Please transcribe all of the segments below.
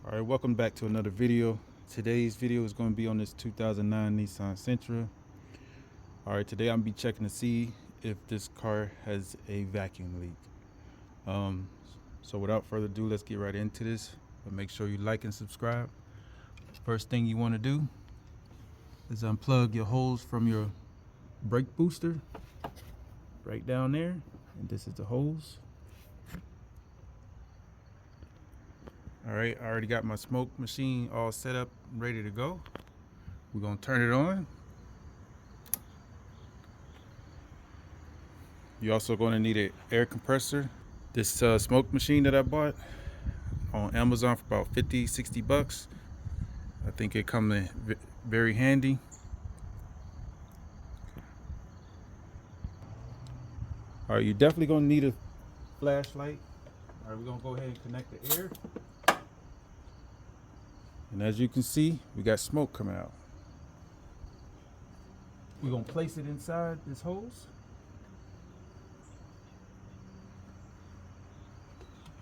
All right, welcome back to another video. Today's video is going to be on this 2009 Nissan Sentra. All right, today I'm gonna be checking to see if this car has a vacuum leak. So without further ado, let's get right into this. But make sure you like and subscribe. First thing you want to do is unplug your hose from your brake booster right down there, and this is the hose. All right, I already got my smoke machine all set up and ready to go. We're gonna turn it on. You're also gonna need an air compressor. This smoke machine that I bought on Amazon for about 50-60 bucks. I think it comes in very handy. All right, you're definitely gonna need a flashlight. All right, we're gonna go ahead and connect the air. And as you can see, we got smoke coming out. We're gonna place it inside this hose.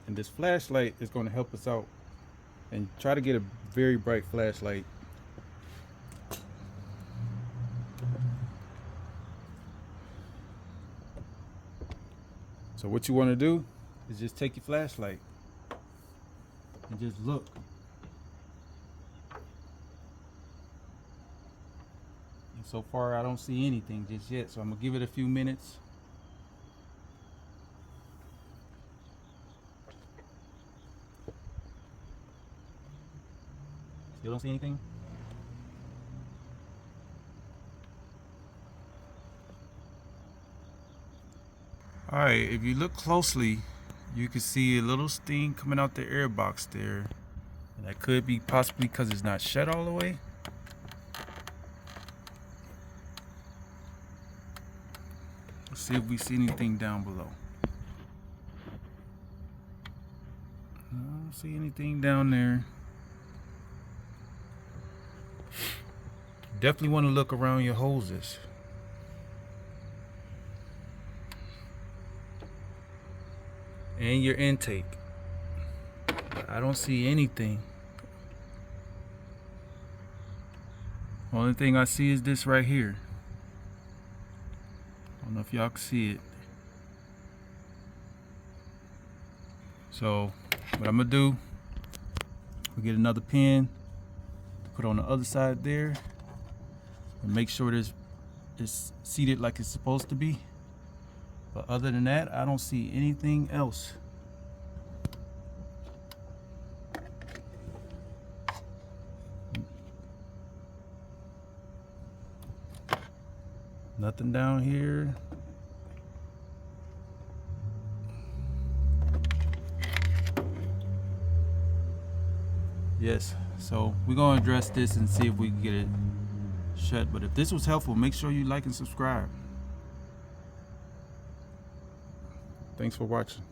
And this flashlight is gonna help us out. And try to get a very bright flashlight. So what you wanna do is just take your flashlight and just look. So far, I don't see anything just yet, so I'm gonna give it a few minutes. Still don't see anything? All right, if you look closely, you can see a little steam coming out the air box there. And that could be possibly because it's not shut all the way. See if we see anything down below. I don't see anything down there. Definitely want to look around your hoses. And your intake. I don't see anything. Only thing I see is this right here. I don't know if y'all can see it. So what I'm gonna do, we get another pin, put on the other side there, and make sure it's seated like it's supposed to be. But other than that, I don't see anything else. Nothing down here. Yes, so we're gonna address this and see if we can get it shut. But if this was helpful, make sure you like and subscribe. Thanks for watching.